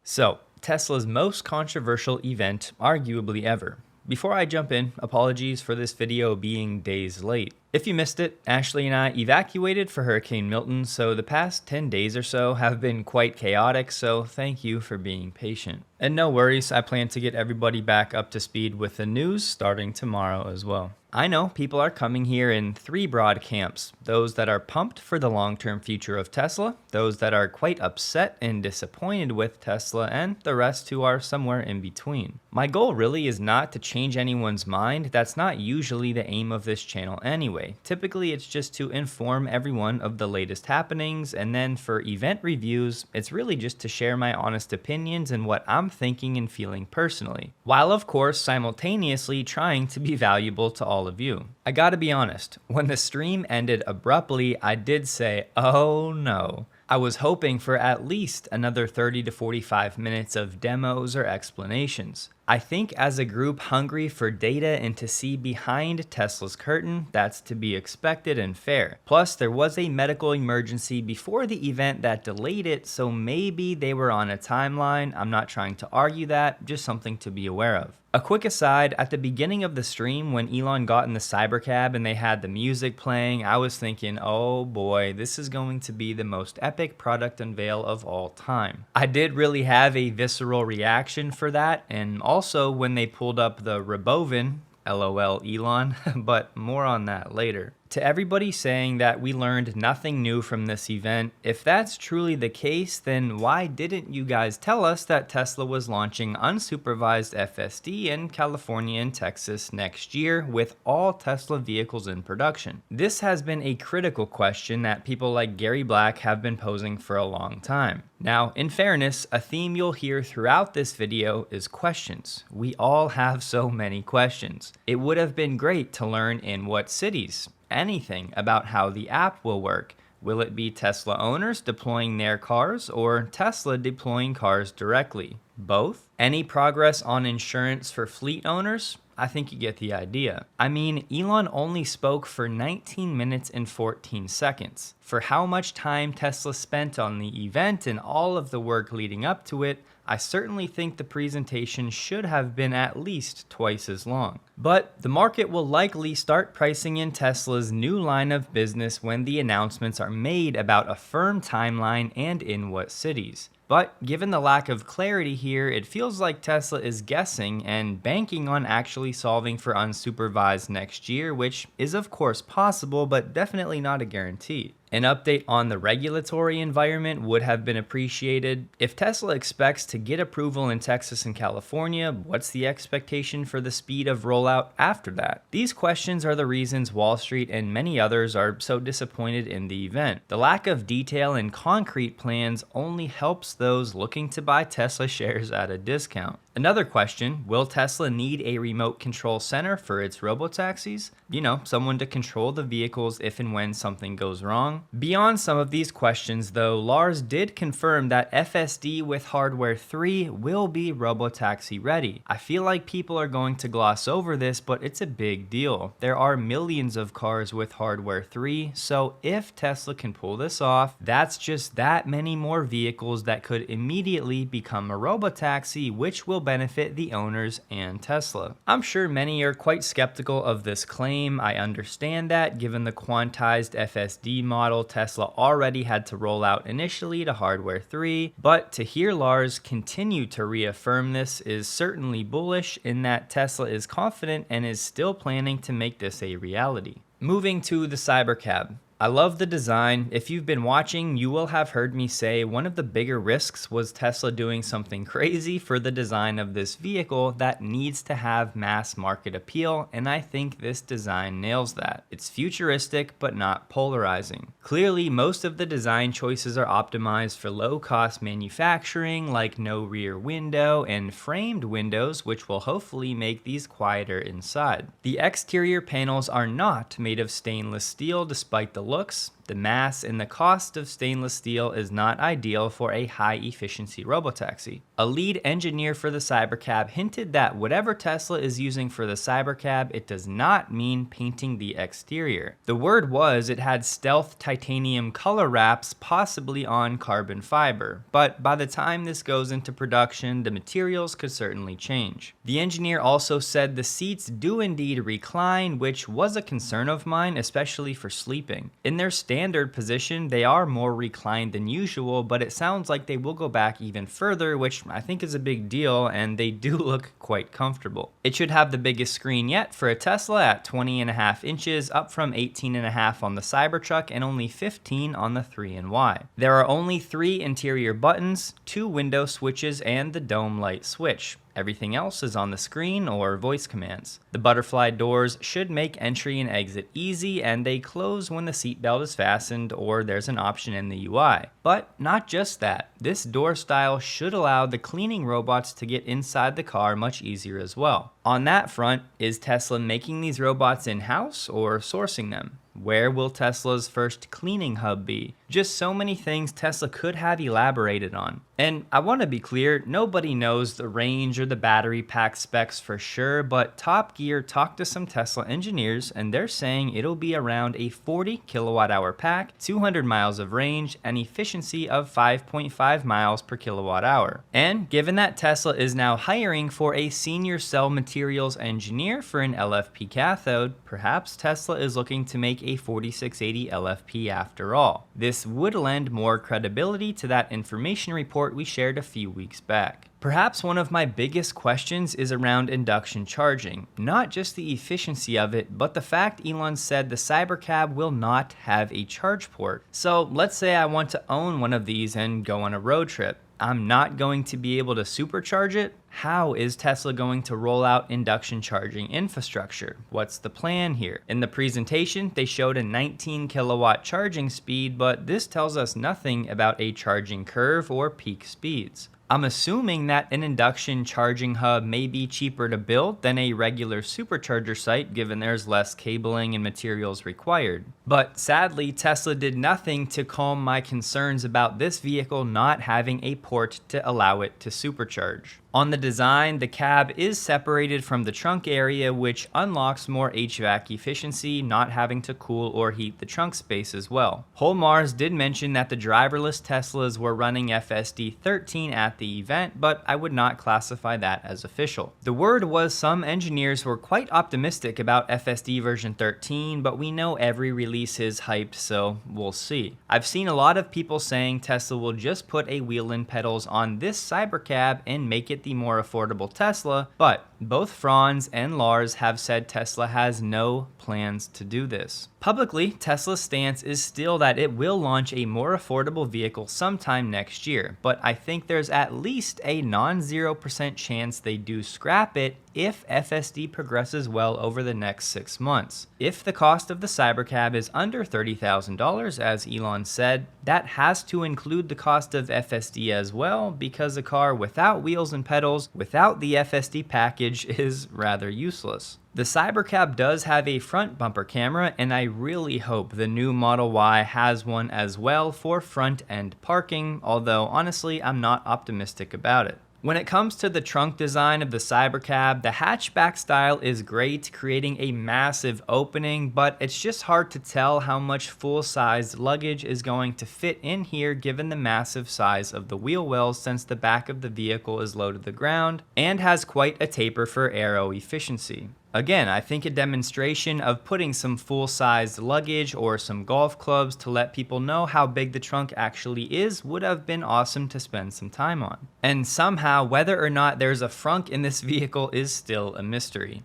So, Tesla's most controversial event, arguably ever. Before I jump in, apologies for this video being days late. If you missed it, Ashley and I evacuated for Hurricane Milton, so the past 10 days or so have been quite chaotic, so thank you for being patient. And no worries, I plan to get everybody back up to speed with the news starting tomorrow as well. I know people are coming here in three broad camps: those that are pumped for the long-term future of Tesla, those that are quite upset and disappointed with Tesla, and the rest who are somewhere in between. My goal really is not to change anyone's mind. That's not usually the aim of this channel anyway. Typically it's just to inform everyone of the latest happenings, and then for event reviews, it's really just to share my honest opinions and what I'm thinking and feeling personally, while of course simultaneously trying to be valuable to all of you. I gotta be honest, when the stream ended abruptly, I did say, oh no. I was hoping for at least another 30 to 45 minutes of demos or explanations. I think as a group hungry for data and to see behind Tesla's curtain, that's to be expected and fair. Plus, there was a medical emergency before the event that delayed it, so maybe they were on a timeline. I'm not trying to argue that, just something to be aware of. A quick aside, at the beginning of the stream when Elon got in the Cybercab and they had the music playing, I was thinking, oh boy, this is going to be the most epic product unveil of all time. I did really have a visceral reaction for that, and also when they pulled up the Rebovin, LOL Elon, but more on that later. To everybody saying that we learned nothing new from this event, if that's truly the case, then why didn't you guys tell us that Tesla was launching unsupervised FSD in California and Texas next year with all Tesla vehicles in production? This has been a critical question that people like Gary Black have been posing for a long time. Now, in fairness, a theme you'll hear throughout this video is questions. We all have so many questions. It would have been great to learn in what cities. Anything about how the app will work. Will it be Tesla owners deploying their cars or Tesla deploying cars directly? Both? Any progress on insurance for fleet owners? I think you get the idea. I mean, Elon only spoke for 19 minutes and 14 seconds. For how much time Tesla spent on the event and all of the work leading up to it, I certainly think the presentation should have been at least twice as long. But the market will likely start pricing in Tesla's new line of business when the announcements are made about a firm timeline and in what cities. But given the lack of clarity here, it feels like Tesla is guessing and banking on actually solving for unsupervised next year, which is of course possible, but definitely not a guarantee. An update on the regulatory environment would have been appreciated. If Tesla expects to get approval in Texas and California, what's the expectation for the speed of rollout after that? These questions are the reasons Wall Street and many others are so disappointed in the event. The lack of detail and concrete plans only helps those looking to buy Tesla shares at a discount. Another question, will Tesla need a remote control center for its robotaxis? You know, someone to control the vehicles if and when something goes wrong. Beyond some of these questions though, Lars did confirm that FSD with hardware 3 will be robotaxi ready. I feel like people are going to gloss over this, but it's a big deal. There are millions of cars with hardware 3, so if Tesla can pull this off, that's just that many more vehicles that could immediately become a robotaxi, which will benefit the owners and Tesla. I'm sure many are quite skeptical of this claim. I understand that given the quantized FSD model Tesla already had to roll out initially to hardware 3, but to hear Lars continue to reaffirm this is certainly bullish in that Tesla is confident and is still planning to make this a reality. Moving to the Cybercab. I love the design. If you've been watching, you will have heard me say one of the bigger risks was Tesla doing something crazy for the design of this vehicle that needs to have mass market appeal, and I think this design nails that. It's futuristic, but not polarizing. Clearly, most of the design choices are optimized for low-cost manufacturing, like no rear window and framed windows, which will hopefully make these quieter inside. The exterior panels are not made of stainless steel despite the looks. The mass and the cost of stainless steel is not ideal for a high-efficiency robotaxi. A lead engineer for the Cybercab hinted that whatever Tesla is using for the Cybercab, it does not mean painting the exterior. The word was it had stealth titanium color wraps, possibly on carbon fiber, but by the time this goes into production, the materials could certainly change. The engineer also said the seats do indeed recline, which was a concern of mine, especially for sleeping. In their standard position, they are more reclined than usual, but it sounds like they will go back even further, which I think is a big deal, and they do look quite comfortable. It should have the biggest screen yet for a Tesla at 20.5 inches, up from 18.5 on the Cybertruck and only 15 on the 3Y. There are only 3 interior buttons, 2 window switches, and the dome light switch. Everything else is on the screen or voice commands. The butterfly doors should make entry and exit easy, and they close when the seatbelt is fastened or there's an option in the UI. But not just that, this door style should allow the cleaning robots to get inside the car much easier as well. On that front, is Tesla making these robots in-house or sourcing them? Where will Tesla's first cleaning hub be? Just so many things Tesla could have elaborated on. And I want to be clear, nobody knows the range or the battery pack specs for sure, but Top Gear talked to some Tesla engineers and they're saying it'll be around a 40 kilowatt hour pack, 200 miles of range, and efficiency of 5.5 miles per kilowatt hour. And given that Tesla is now hiring for a senior cell materials engineer for an LFP cathode, perhaps Tesla is looking to make a 4680 LFP after all. This would lend more credibility to that information report we shared a few weeks back. Perhaps one of my biggest questions is around induction charging, not just the efficiency of it, but the fact Elon said the Cybercab will not have a charge port. So let's say I want to own one of these and go on a road trip. I'm not going to be able to supercharge it? How is Tesla going to roll out induction charging infrastructure? What's the plan here? In the presentation, they showed a 19 kilowatt charging speed, but this tells us nothing about a charging curve or peak speeds. I'm assuming that an induction charging hub may be cheaper to build than a regular supercharger site, given there's less cabling and materials required. But sadly, Tesla did nothing to calm my concerns about this vehicle not having a port to allow it to supercharge. On the design, the cab is separated from the trunk area, which unlocks more HVAC efficiency, not having to cool or heat the trunk space as well. Mars did mention that the driverless Teslas were running FSD 13 at the event, but I would not classify that as official. The word was some engineers were quite optimistic about FSD version 13, but we know every release is hyped, so we'll see. I've seen a lot of people saying Tesla will just put a wheel and pedals on this Cybercab and make it the more affordable Tesla, but both Franz and Lars have said Tesla has no plans to do this. Publicly, Tesla's stance is still that it will launch a more affordable vehicle sometime next year, but I think there's at least a non-0% chance they do scrap it if FSD progresses well over the next 6 months. If the cost of the Cybercab is under $30,000, as Elon said, that has to include the cost of FSD as well, because a car without wheels and pedals, without the FSD package, is rather useless. The Cybercab does have a front bumper camera, and I really hope the new Model Y has one as well for front-end parking, although honestly, I'm not optimistic about it. When it comes to the trunk design of the Cybercab, the hatchback style is great, creating a massive opening, but it's just hard to tell how much full-sized luggage is going to fit in here given the massive size of the wheel wells, since the back of the vehicle is low to the ground and has quite a taper for aero efficiency. Again, I think a demonstration of putting some full-sized luggage or some golf clubs to let people know how big the trunk actually is would have been awesome to spend some time on. And somehow, whether or not there's a frunk in this vehicle is still a mystery.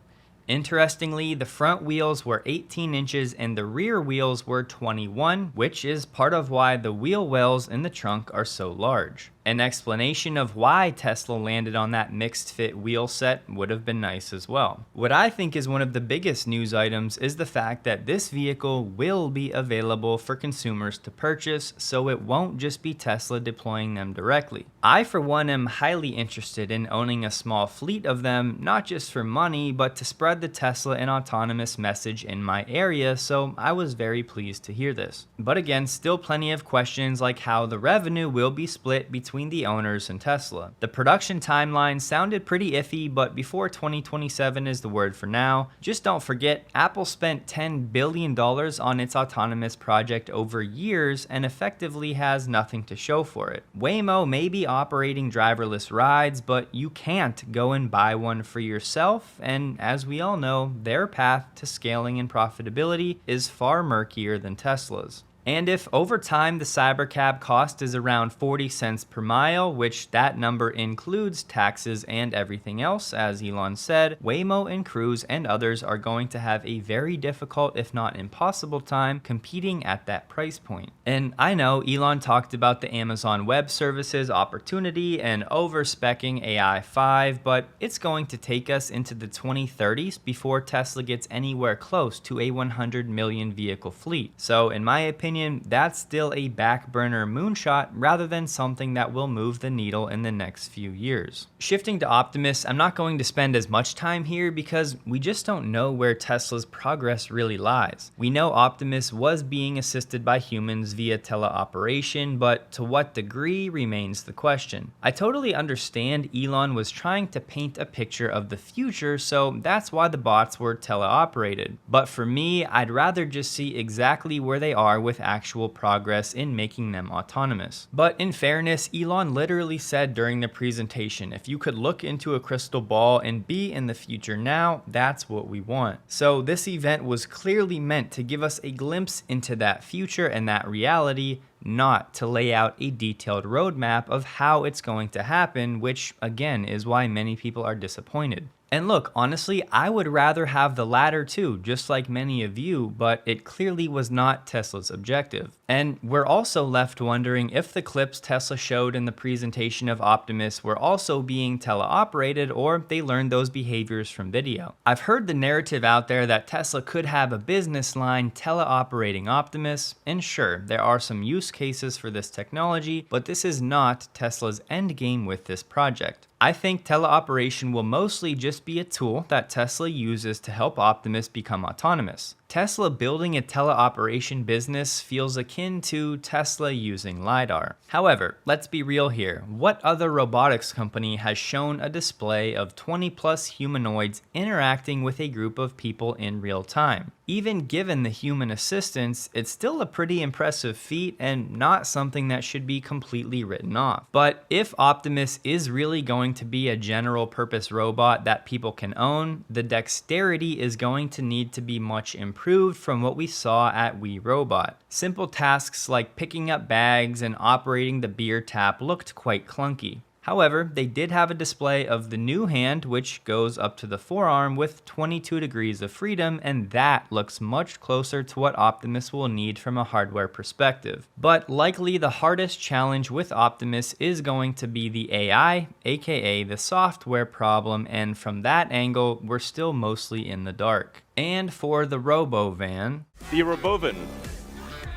Interestingly, the front wheels were 18 inches and the rear wheels were 21, which is part of why the wheel wells in the trunk are so large. An explanation of why Tesla landed on that mixed fit wheel set would have been nice as well. What I think is one of the biggest news items is the fact that this vehicle will be available for consumers to purchase, so it won't just be Tesla deploying them directly. I, for one, am highly interested in owning a small fleet of them, not just for money, but to spread the Tesla and autonomous message in my area, so I was very pleased to hear this. But again, still plenty of questions like how the revenue will be split between the owners and Tesla. The production timeline sounded pretty iffy, but before 2027 is the word for now. Just don't forget, Apple spent $10 billion on its autonomous project over years and effectively has nothing to show for it. Waymo may be operating driverless rides, but you can't go and buy one for yourself, and as we all know, their path to scaling and profitability is far murkier than Tesla's. And if over time the Cybercab cost is around 40 cents per mile, which that number includes taxes and everything else, as Elon said, Waymo and Cruise and others are going to have a very difficult, if not impossible time competing at that price point. And I know Elon talked about the Amazon Web Services opportunity and over-speccing AI 5, but it's going to take us into the 2030s before Tesla gets anywhere close to a 100 million vehicle fleet. So in my opinion, that's still a back burner moonshot rather than something that will move the needle in the next few years. Shifting to Optimus, I'm not going to spend as much time here because we just don't know where Tesla's progress really lies. We know Optimus was being assisted by humans via teleoperation, but to what degree remains the question. I totally understand Elon was trying to paint a picture of the future, so that's why the bots were teleoperated. But for me, I'd rather just see exactly where they are with actual progress in making them autonomous. But in fairness, Elon literally said during the presentation, if you could look into a crystal ball and be in the future now, that's what we want. So this event was clearly meant to give us a glimpse into that future and that reality, not to lay out a detailed roadmap of how it's going to happen, which again is why many people are disappointed. And look, honestly, I would rather have the latter too, just like many of you, but it clearly was not Tesla's objective. And we're also left wondering if the clips Tesla showed in the presentation of Optimus were also being teleoperated or they learned those behaviors from video. I've heard the narrative out there that Tesla could have a business line teleoperating Optimus, and sure, there are some use cases for this technology, but this is not Tesla's end game with this project. I think teleoperation will mostly just be a tool that Tesla uses to help Optimus become autonomous. Tesla building a teleoperation business feels akin to Tesla using LiDAR. However, let's be real here. What other robotics company has shown a display of 20 plus humanoids interacting with a group of people in real time? Even given the human assistance, it's still a pretty impressive feat and not something that should be completely written off. But if Optimus is really going to be a general purpose robot that people can own, the dexterity is going to need to be much improved from what we saw at We Robot. Simple tasks like picking up bags and operating the beer tap looked quite clunky. However, they did have a display of the new hand, which goes up to the forearm with 22 degrees of freedom, and that looks much closer to what Optimus will need from a hardware perspective. But likely the hardest challenge with Optimus is going to be the AI, aka the software problem, and from that angle, we're still mostly in the dark. And for the Robovan. The Robovan.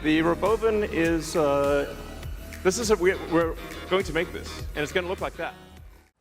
The Robovan is, we're going to make this, and it's going to look like that.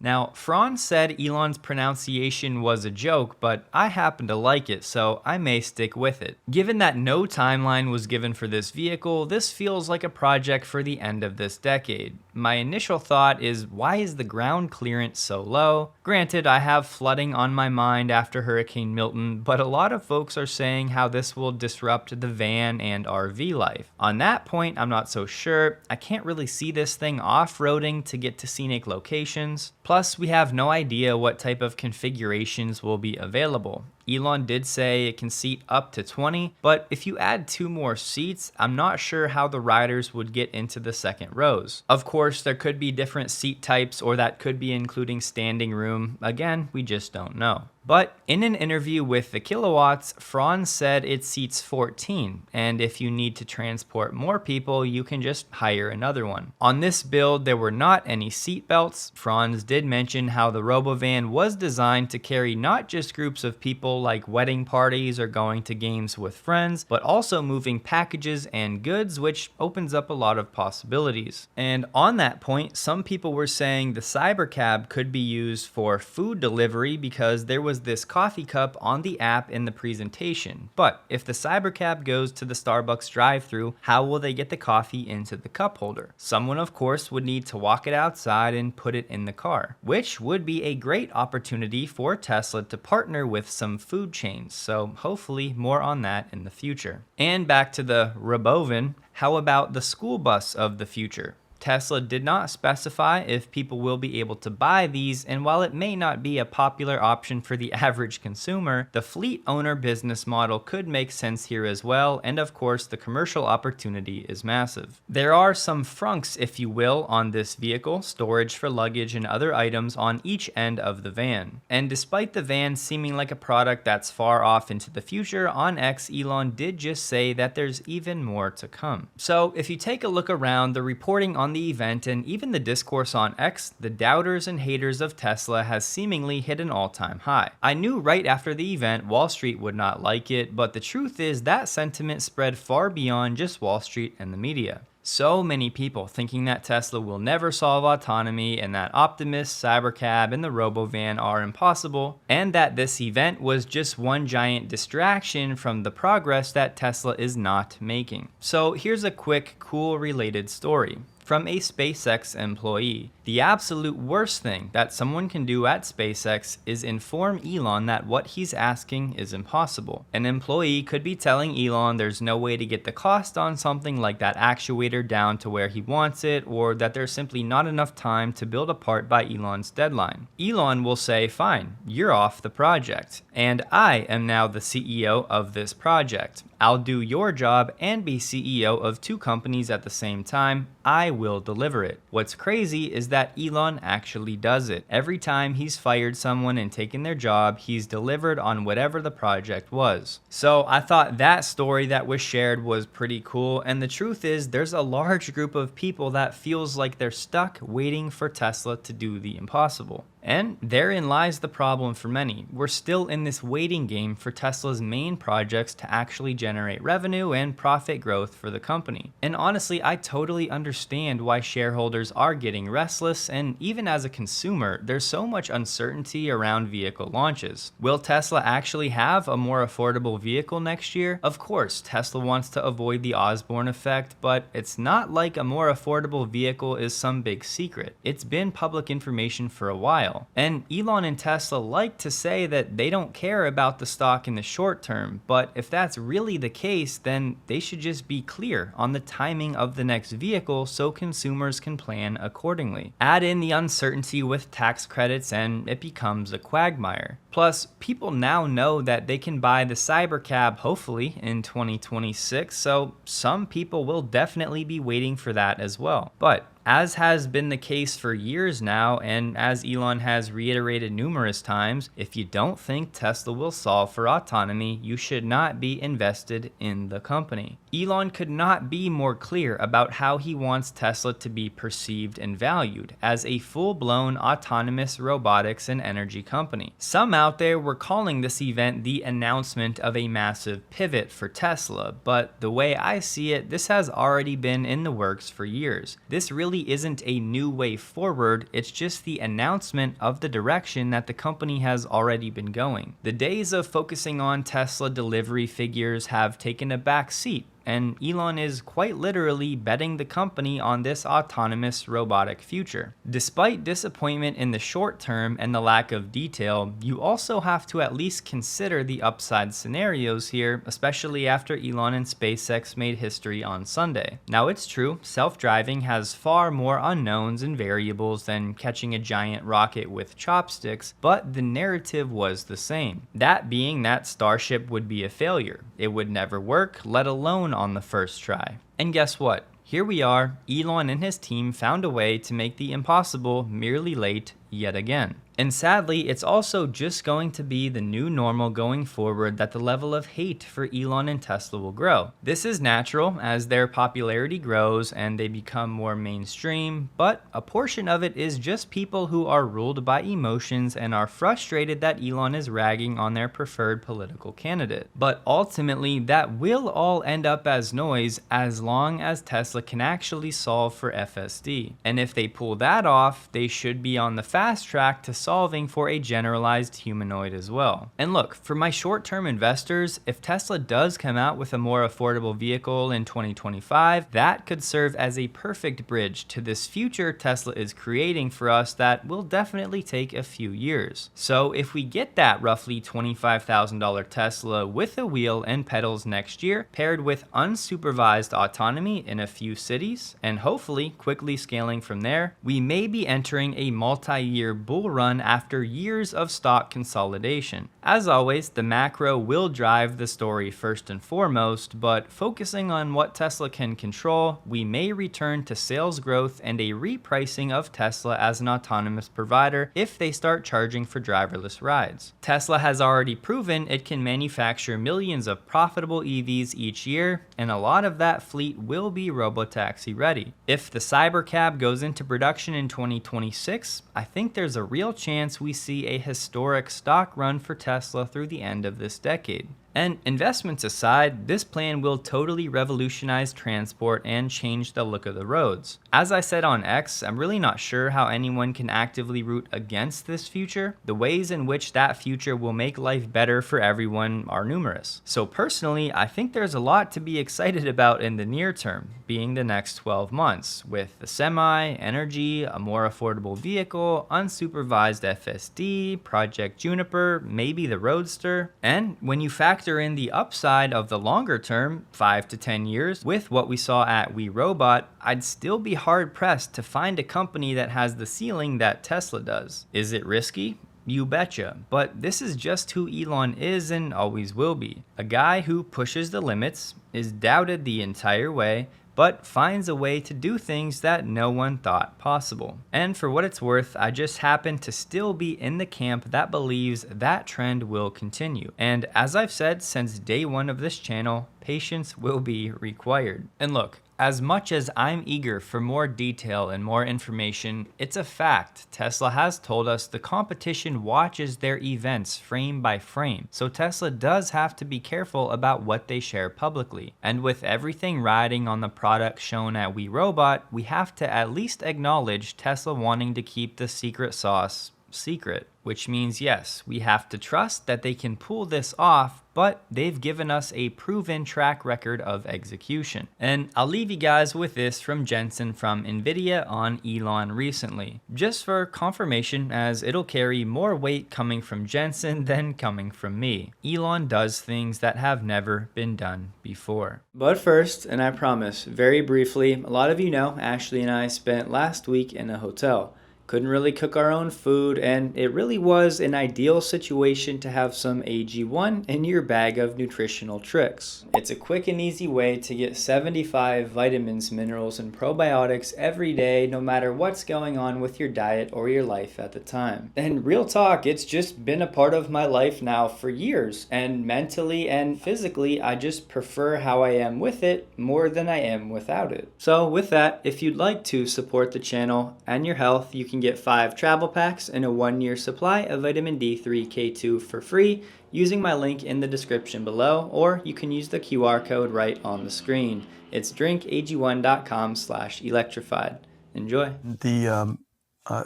Now, Franz said Elon's pronunciation was a joke, but I happen to like it, so I may stick with it. Given that no timeline was given for this vehicle, this feels like a project for the end of this decade. My initial thought is, why is the ground clearance so low? Granted, I have flooding on my mind after Hurricane Milton, but a lot of folks are saying how this will disrupt the van and RV life. On that point, I'm not so sure. I can't really see this thing off-roading to get to scenic locations. Plus, we have no idea what type of configurations will be available. Elon did say it can seat up to 20, but if you add 2 more seats, I'm not sure how the riders would get into the second rows. Of course, there could be different seat types, or that could be including standing room. Again, we just don't know. But in an interview with the Kilowatts, Franz said it seats 14, and if you need to transport more people, you can just hire another one. On this build, there were not any seat belts. Franz did mention how the RoboVan was designed to carry not just groups of people like wedding parties or going to games with friends, but also moving packages and goods, which opens up a lot of possibilities. And on that point, some people were saying the Cybercab could be used for food delivery because there was this coffee cup on the app in the presentation. But if the Cybercab goes to the Starbucks drive-thru, how will they get the coffee into the cup holder? Someone, of course, would need to walk it outside and put it in the car, which would be a great opportunity for Tesla to partner with some food chains. So hopefully more on that in the future. And back to the RoboVan, how about the school bus of the future? Tesla did not specify if people will be able to buy these, and while it may not be a popular option for the average consumer, the fleet owner business model could make sense here as well, and of course the commercial opportunity is massive. There are some frunks, if you will, on this vehicle, storage for luggage and other items on each end of the van. And despite the van seeming like a product that's far off into the future, on X, Elon did just say that there's even more to come. So if you take a look around, the reporting on the event and even the discourse on X, the doubters and haters of Tesla has seemingly hit an all-time high. I knew right after the event Wall Street would not like it, but the truth is that sentiment spread far beyond just Wall Street and the media. So many people thinking that Tesla will never solve autonomy and that Optimus, Cybercab, and the RoboVan are impossible, and that this event was just one giant distraction from the progress that Tesla is not making. So here's a quick, cool related story. From a SpaceX employee. The absolute worst thing that someone can do at SpaceX is inform Elon that what he's asking is impossible. An employee could be telling Elon there's no way to get the cost on something like that actuator down to where he wants it, or that there's simply not enough time to build a part by Elon's deadline. Elon will say, fine, you're off the project, and I am now the CEO of this project. I'll do your job and be CEO of two companies at the same time. I will deliver it. What's crazy is that Elon actually does it. Every time he's fired someone and taken their job, he's delivered on whatever the project was. So I thought that story that was shared was pretty cool, and the truth is there's a large group of people that feels like they're stuck waiting for Tesla to do the impossible. And therein lies the problem for many. We're still in this waiting game for Tesla's main projects to actually generate revenue and profit growth for the company. And honestly, I totally understand why shareholders are getting restless, and even as a consumer, there's so much uncertainty around vehicle launches. Will Tesla actually have a more affordable vehicle next year? Of course, Tesla wants to avoid the Osborne effect, but it's not like a more affordable vehicle is some big secret. It's been public information for a while. And Elon and Tesla like to say that they don't care about the stock in the short term, but if that's really the case, then they should just be clear on the timing of the next vehicle so consumers can plan accordingly. Add in the uncertainty with tax credits and it becomes a quagmire. Plus, people now know that they can buy the Cybercab hopefully in 2026, so some people will definitely be waiting for that as well. But as has been the case for years now, and as Elon has reiterated numerous times, if you don't think Tesla will solve for autonomy, you should not be invested in the company. Elon could not be more clear about how he wants Tesla to be perceived and valued as a full-blown autonomous robotics and energy company. Some out there were calling this event the announcement of a massive pivot for Tesla, but the way I see it, this has already been in the works for years. This really isn't a new way forward, it's just the announcement of the direction that the company has already been going. The days of focusing on Tesla delivery figures have taken a back seat, and Elon is quite literally betting the company on this autonomous robotic future. Despite disappointment in the short term and the lack of detail, you also have to at least consider the upside scenarios here, especially after Elon and SpaceX made history on Sunday. Now it's true, self-driving has far more unknowns and variables than catching a giant rocket with chopsticks, but the narrative was the same. That being that Starship would be a failure. It would never work, let alone on the first try. And guess what? Here we are, Elon and his team found a way to make the impossible merely late yet again. And sadly, it's also just going to be the new normal going forward that the level of hate for Elon and Tesla will grow. This is natural as their popularity grows and they become more mainstream, but a portion of it is just people who are ruled by emotions and are frustrated that Elon is ragging on their preferred political candidate. But ultimately, that will all end up as noise as long as Tesla can actually solve for FSD. And if they pull that off, they should be on the fast track to solving for a generalized humanoid as well. And look, for my short-term investors, if Tesla does come out with a more affordable vehicle in 2025, that could serve as a perfect bridge to this future Tesla is creating for us that will definitely take a few years. So if we get that roughly $25,000 Tesla with a wheel and pedals next year, paired with unsupervised autonomy in a few cities, and hopefully quickly scaling from there, we may be entering a multi-year bull run after years of stock consolidation. As always, the macro will drive the story first and foremost, but focusing on what Tesla can control, we may return to sales growth and a repricing of Tesla as an autonomous provider if they start charging for driverless rides. Tesla has already proven it can manufacture millions of profitable EVs each year, and a lot of that fleet will be robotaxi ready. If the Cybercab goes into production in 2026, I think there's a real chance we see a historic stock run for Tesla through the end of this decade. And investments aside, this plan will totally revolutionize transport and change the look of the roads. As I said on X, I'm really not sure how anyone can actively root against this future. The ways in which that future will make life better for everyone are numerous. So personally, I think there's a lot to be excited about in the near term, being the next 12 months, with the semi, energy, a more affordable vehicle, unsupervised FSD, Project Juniper, maybe the Roadster. And when you factor in the upside of the longer term, 5 to 10 years, with what we saw at WeRobot, I'd still be hard pressed to find a company that has the ceiling that Tesla does. Is it risky? You betcha. But this is just who Elon is and always will be. A guy who pushes the limits, is doubted the entire way, but finds a way to do things that no one thought possible. And for what it's worth, I just happen to still be in the camp that believes that trend will continue. And as I've said since day one of this channel, patience will be required. And look, as much as I'm eager for more detail and more information, it's a fact. Tesla has told us the competition watches their events frame by frame. So Tesla does have to be careful about what they share publicly. And with everything riding on the product shown at WeRobot, we have to at least acknowledge Tesla wanting to keep the secret sauce secret. Which means, yes, we have to trust that they can pull this off, but they've given us a proven track record of execution. And I'll leave you guys with this from Jensen from NVIDIA on Elon recently, just for confirmation, as it'll carry more weight coming from Jensen than coming from me. Elon does things that have never been done before. But first, and I promise, very briefly, a lot of you know Ashley and I spent last week in a hotel. Couldn't really cook our own food, and it really was an ideal situation to have some AG1 in your bag of nutritional tricks. It's a quick and easy way to get 75 vitamins, minerals, and probiotics every day, no matter what's going on with your diet or your life at the time. And real talk, it's just been a part of my life now for years, and mentally and physically, I just prefer how I am with it more than I am without it. So with that, if you'd like to support the channel and your health, you can get 5 travel packs and a 1-year supply of vitamin D3 K2 for free using my link in the description below, or you can use the QR code right on the screen. It's drinkag1.com/electrified. Enjoy. The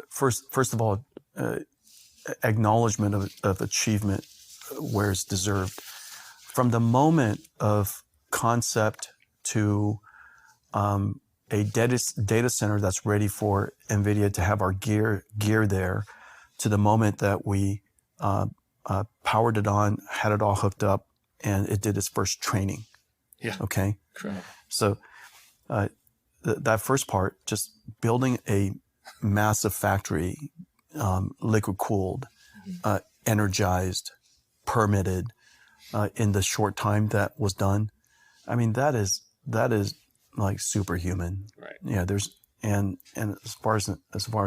first of all, acknowledgement of achievement where it's deserved. From the moment of concept to a data center that's ready for NVIDIA to have our gear there, to the moment that we powered it on, had it all hooked up, and it did its first training. Yeah. Okay. Correct. So that first part, just building a massive factory, liquid cooled, energized, permitted, in the short time that was done. I mean, that is like superhuman. Right. Yeah, there's and as far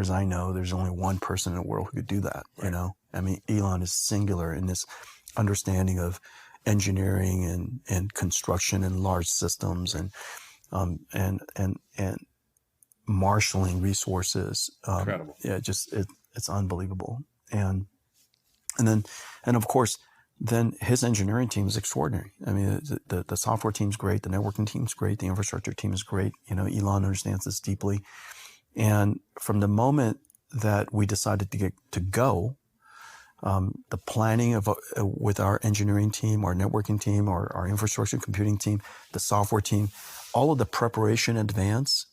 as I know, there's only one person in the world who could do that. Right. You know, I mean, Elon is singular in this understanding of engineering and construction and large systems and marshaling resources. Incredible. Yeah, it's unbelievable. And of course, then his engineering team is extraordinary. I mean, the software team's great, the networking team's great, the infrastructure team is great. You know, Elon understands this deeply. And from the moment that we decided to go, the planning with our engineering team, our networking team, our infrastructure computing team, the software team, all of the preparation in advance,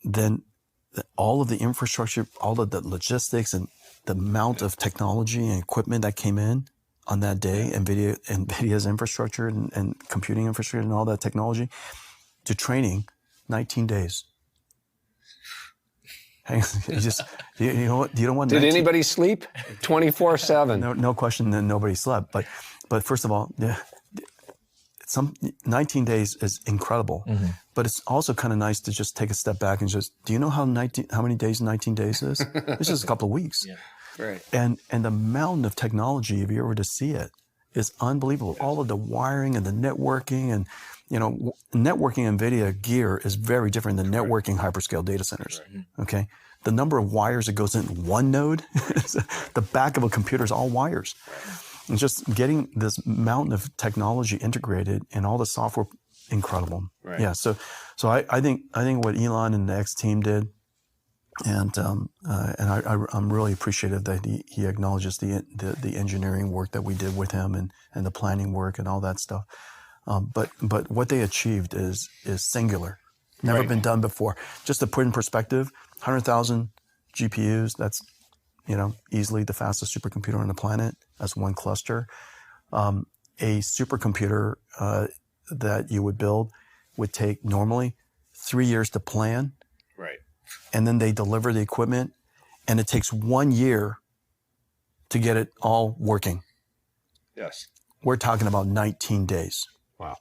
then all of the infrastructure, all of the logistics and the amount of technology and equipment that came in on that day, NVIDIA's infrastructure and computing infrastructure and all that technology, to training, 19 days. You know what? You don't want. Did anybody sleep? 24/7. No question. Then nobody slept. But first of all, 19 days is incredible. Mm-hmm. But it's also kind of nice to just take a step back and do you know how many days 19 days is? It's just a couple of weeks. Yeah. Right. And the mountain of technology, if you were to see it, is unbelievable. All of the wiring and the networking and, you know, networking NVIDIA gear is very different than networking hyperscale data centers. Right. Okay. The number of wires that goes in one node, the back of a computer is all wires. And just getting this mountain of technology integrated and all the software, incredible. Right. Yeah. So I think what Elon and the X team did, and I'm really appreciative that he acknowledges the engineering work that we did with him and the planning work and all that stuff. But what they achieved is singular, never been done before. Just to put in perspective, 100,000 GPUs. That's, you know, easily the fastest supercomputer on the planet. That's one cluster. A supercomputer that you would build would take normally 3 years to plan. Right. And then they deliver the equipment, and it takes 1 year to get it all working. Yes. We're talking about 19 days. Wow.